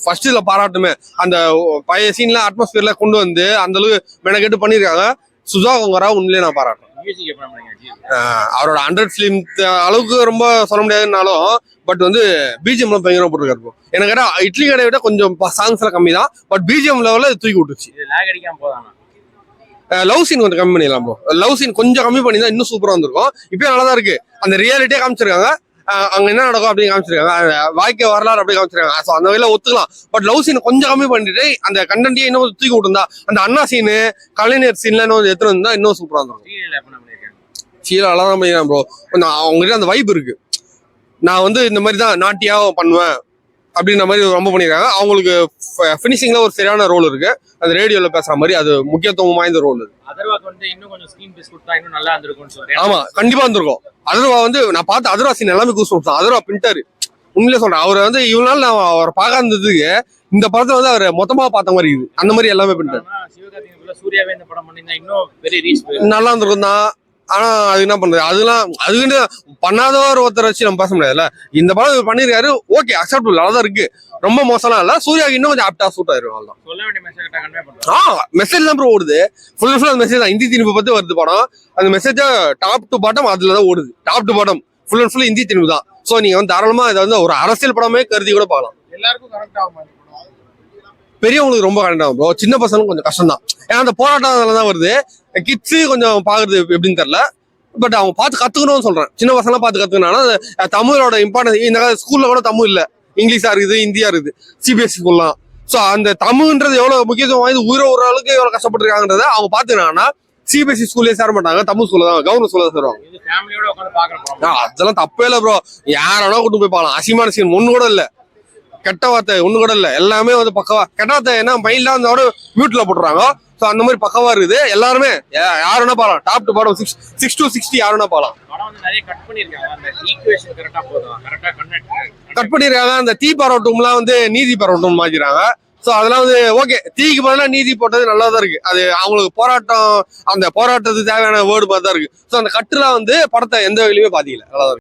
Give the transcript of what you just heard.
First இதுல பாராட்டுமே. அந்த பழைய சீன்ல அட்மாஸ்பியர்ல கொண்டு வந்து அந்த அளவுக்கு மெனக்கெட்டு பண்ணிருக்காங்க. சுஜா கொங்கரா உண்மையிலே நான் பாராட்டுறேன். அவரோட 100 ஃபிலிம் அளவுக்கு ரொம்ப சொல்ல முடியாதுனாலும் பட் வந்து பிஜிஎம்ல பயங்கரமா போட்டிருக்காரு. எனக்கு கேட்டா இட்லி கடையை விட கொஞ்சம் சாங்ஸ் எல்லாம் கம்மி தான். பட் பிஜிஎம் லெவல்ல தூக்கி விட்டுச்சு. லவ் சீன் கொஞ்சம் கம்மி பண்ணிடலாம் ப்ரோ. லவ் சீன் கொஞ்சம் கம்மி பண்ணி தான் இன்னும் சூப்பரா வந்திருக்கும். இப்பயும் நல்லா தான் இருக்கு. அந்த ரியாலிட்டியே காமிச்சிருக்காங்க. அங்க என்ன நடக்கும் அப்படின்னு காமிச்சிருக்காங்க. வாழ்க்கை வரலாறு அப்படி காமிச்சிருக்காங்க. ஸோ அந்த வகையில ஒத்துக்கலாம். பட் லவ் சீன் கொஞ்சம் கம்மி பண்ணிட்டு அந்த கண்டென்ட்டையே இன்னும் தூக்கி விட்டுருந்தா அந்த அண்ணா சீனு கலைஞர் சீன்ல இன்னும் எடுத்துட்டு வந்தா இன்னும் சூப்பரா இருக்கும். சீல அழகா தான் பண்ணிக்கலாம் ப்ரோ. அவங்ககிட்ட அந்த வைப் இருக்கு. நான் வந்து இந்த மாதிரி தான் நாட்டியா பண்ணுவேன் அப்படின்ற மாதிரி ரொம்ப பண்ணிருக்காங்க. அவங்களுக்கு பினிஷிங்ல ஒரு சரியான ரோல் இருக்கு. அந்த ரேடியோல பேசுற மாதிரி அது முக்கியத்துவம் வாய்ந்த ரோல். ஆமா கண்டிப்பா வந்திருக்கும். அதர்வா வந்து நான் பார்த்த அதர்வா சீன் எல்லாமே கூஸ் அதர்வா பின்டர் உண்மையிலே சொல்றேன். அவர் வந்து இவ்வளவு நாள் நான் அவரை பார்க்காததுக்கு இந்த படத்தை வந்து அவர் மொத்தமா பார்த்த மாதிரி இருக்குது. அந்த மாதிரி எல்லாமே பின்டர் நல்லா இருந்திருக்கும் தான். ஆனா அது என்ன பண்றது, அதெல்லாம் அதுக்குன்னு பண்ணாத ஒருத்தர் வச்சு நம்ம பேச முடியாதுல்ல. இந்த படம் பண்ணிருக்காரு, ஓகே அக்செப்டபிள், அதான் இருக்கு. ரொம்ப மோசம்லாம் இல்ல. சூர்யாவுக்கு இன்னும் கொஞ்சம் ஆப்டா சூட் ஆயிரும். மெசேஜ் தான் ப்ரோ ஓடுது. ஃபுல் அந்த மெசேஜ் தான். இந்தி திணிப்பு பத்தி வருது படம். அந்த மெசேஜ் டாப் டு பாட்டம் அதுலதான் ஓடுது. Top to bottom full and full Hindi திணிப்பு தான். சோ நீங்க வந்து தாராளமா இதை வந்து ஒரு அரசியல் படமே கருதி கூட பார்க்கலாம். எல்லாருக்கும் கரெக்ட் ஆகும். பெரியவங்களுக்கு ரொம்ப கரெக்ட் ஆகும் ப்ரோ. சின்ன பசங்களும் கொஞ்சம் கஷ்டம் தான். ஏன்னா அந்த போராட்டம் அதெல்லாம் வருது. கிட்ஸு கொஞ்சம் பாக்குறது எப்படின்னு தெரியல. பட் அவங்க பார்த்து கத்துக்கணும்னு சொல்றேன். சின்ன பசங்க பார்த்து கத்துக்கணும். தமிழோட இம்பார்ட்டன்ஸ் இந்த ஸ்கூல்ல கூட தமிழ் இல்ல, இங்கிலீஷா இருக்குது, இந்தியா இருக்குது, சிபிஎஸ்சி ஸ்கூல்லாம். சோ அந்த தமிழ்ன்றது எவ்வளவு முக்கியத்துவம் வாய்ந்து உயிரை ஒரு அளவுக்கு எவ்வளவு கஷ்டப்பட்டுருக்காங்கன்றத அவங்க பாத்துக்கினாங்கன்னா சிபிஎஸ்சி ஸ்கூல்லே சேர மாட்டாங்க, தமிழ் ஸ்கூல்ல தான், கவர்மெண்ட் ஸ்கூல்ல தான் சேருவாங்க. அதெல்லாம் தப்பே இல்ல ப்ரோ. யாராலும் கூட்டு போய் பார்க்கலாம். அசிமான சீன் ஒண்ணு கூட இல்ல, கெட்ட வார்த்தை ஒண்ணு கூட இல்ல. எல்லாமே வந்து பக்கவா. கெட்ட வார்த்தை என்ன மைல்டா இருந்தோட மியூட்ல போட்டுறாங்க. சோ அந்த மாதிரி பக்கவா இருக்குது. எல்லாருமே யாருன்னா பாக்கலாம். டாப் டு பாட்டம் 6 to 60 யாருன்னா பாக்கலாம். கட் பண்ணிருக்காங்க. அந்த தீ பரவட்டும்லாம் வந்து நீதி பரவட்டும் மாத்திராங்க. சோ அதெல்லாம் வந்து ஓகே. தீக்கு பதிலாக நீதி போட்டது நல்லா தான் இருக்கு. அது அவங்களுக்கு போராட்டம், அந்த போராட்டத்துக்கு தேவையான வேர்டு மாதிரி தான் இருக்கு. சோ அந்த கட்டுலாம் வந்து படத்தை எந்த வகையிலுமே பாதிக்கல, நல்லா தான் இருக்கு.